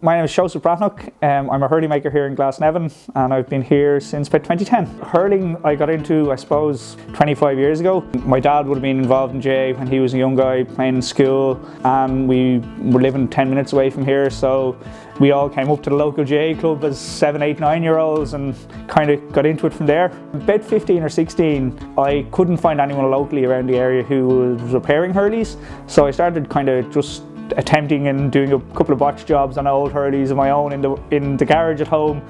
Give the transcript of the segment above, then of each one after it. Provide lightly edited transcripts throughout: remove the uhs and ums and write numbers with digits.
My name is Seosamh Breathnach. I'm a hurley maker here in Glasnevin, and I've been here since about 2010. Hurling I got into, I suppose, 25 years ago. My dad would have been involved in GAA when he was a young guy playing in school, and we were living 10 minutes away from here, so we all came up to the local GAA club as 7, 8, 9-year-olds and kind of got into it from there. About 15 or 16, I couldn't find anyone locally around the area who was repairing Hurleys, so I started kind of just attempting and doing a couple of botch jobs on old Hurleys of my own in the garage at home,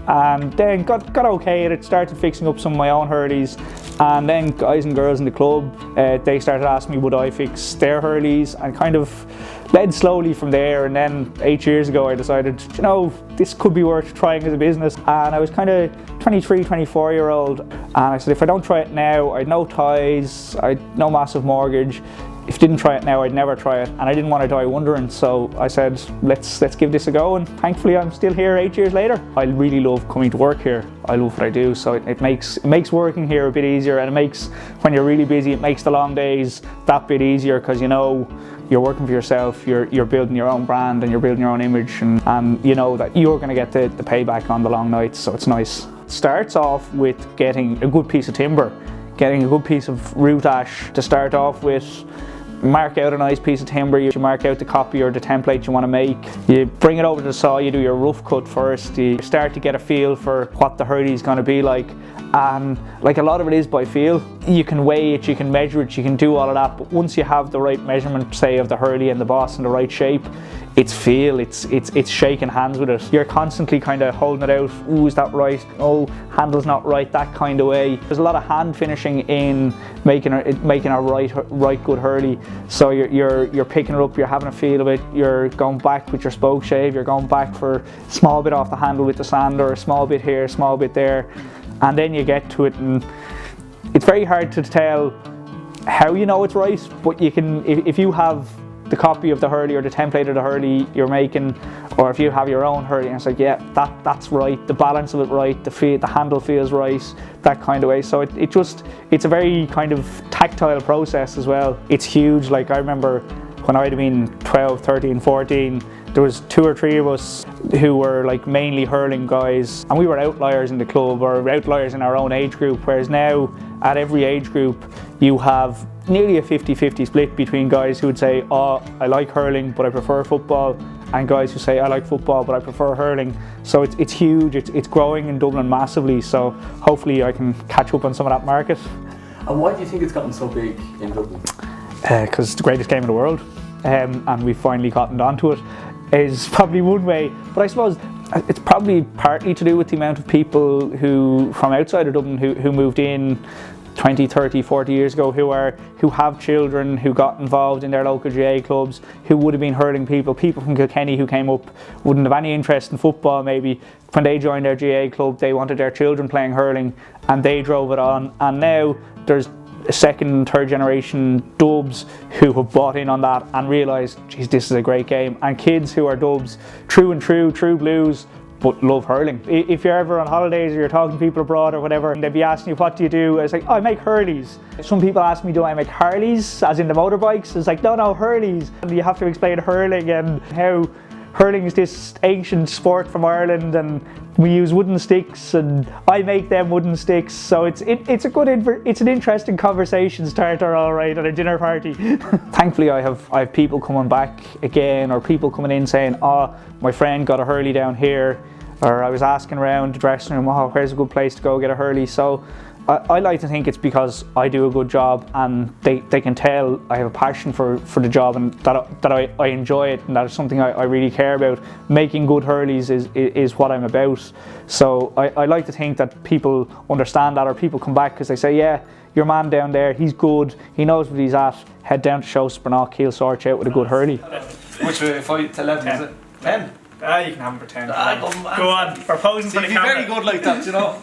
and then got okay at it, started fixing up some of my own Hurleys, and then guys and girls in the club, they started asking me would I fix their Hurleys, and kind of led slowly from there. And then 8 years ago I decided, you know, this could be worth trying as a business, and I was kind of 23, 24-year-old, and I said if I don't try it now, I'd no ties, I'd no massive mortgage. If I didn't try it now, I'd never try it, and I didn't want to die wondering, so I said let's give this a go, and thankfully I'm still here 8 years later. I really love coming to work here. I love what I do, so it makes working here a bit easier, and it makes, when you're really busy, it makes the long days that bit easier, because you know you're working for yourself, you're building your own brand and you're building your own image, and you know that you're going to get the payback on the long nights, so it's nice. It starts off with getting a good piece of timber, getting a good piece of root ash to start off with. Mark out a nice piece of timber, you mark out the copy or the template you want to make. You bring it over to the saw, you do your rough cut first, you start to get a feel for what the Hurley is going to be like, and like a lot of it is by feel. You can weigh it, you can measure it, you can do all of that, but once you have the right measurement, say of the Hurley and the boss and the right shape, it's feel, it's shaking hands with it. You're constantly kind of holding it out, ooh, is that right? Oh, handle's not right, that kind of way. There's a lot of hand finishing in making a right good Hurley. So you're picking it up, you're having a feel of it, you're going back with your spoke shave, you're going back for a small bit off the handle with the sander, a small bit here, a small bit there, and then you get to it, and it's very hard to tell how you know it's right, but you can, if you have the copy of the Hurley or the template of the Hurley you're making, or if you have your own Hurley and it's like, yeah, that's right, the balance of it right, the handle feels right, that kind of way. So it's a very kind of tactile process as well. It's huge. Like I remember when I'd have been 12, 13, 14, there was 2 or 3 of us who were like mainly hurling guys, and we were outliers in the club, or outliers in our own age group, whereas now at every age group you have nearly a 50-50 split between guys who would say, oh, I like hurling but I prefer football, and guys who say I like football but I prefer hurling. So it's huge, it's growing in Dublin massively, so hopefully I can catch up on some of that market. And why do you think it's gotten so big in Dublin? Because it's the greatest game in the world, and we've finally gotten onto it, is probably one way, but I suppose it's probably partly to do with the amount of people who from outside of Dublin who moved in 20, 30, 40 years ago, who have children, who got involved in their local GAA clubs, who would have been hurling people from Kilkenny who came up, wouldn't have any interest in football maybe. When they joined their GAA club, they wanted their children playing hurling, and they drove it on, and now there's a second and third generation dubs who have bought in on that and realised, geez, this is a great game, and kids who are dubs, true blues, but love hurling. If you're ever on holidays or you're talking to people abroad or whatever, and they'd be asking you, what do you do? It's like, oh, I make Hurleys. Some people ask me, do I make Harleys, as in the motorbikes? It's like, no, Hurleys. And you have to explain hurling and how hurling is this ancient sport from Ireland, and we use wooden sticks, and I make them wooden sticks. So it's an interesting conversation starter, all right, at a dinner party. Thankfully, I have people coming back again, or people coming in saying, oh, my friend got a Hurley down here, or I was asking around the dressing room, oh, where's a good place to go get a Hurley? So I like to think it's because I do a good job, and they can tell I have a passion for the job, and that I enjoy it, and that is something I really care about. Making good Hurleys is what I'm about. So I like to think that people understand that, or people come back because they say, yeah, your man down there, he's good, he knows what he's at, head down to Seosamh Breathnach, he'll sort you out with a good Hurley. Which way, 5 to 11, 10. Is it? 10? You can have him for 10. Go on, we're posing for the camera. He'd be very good like that, you know.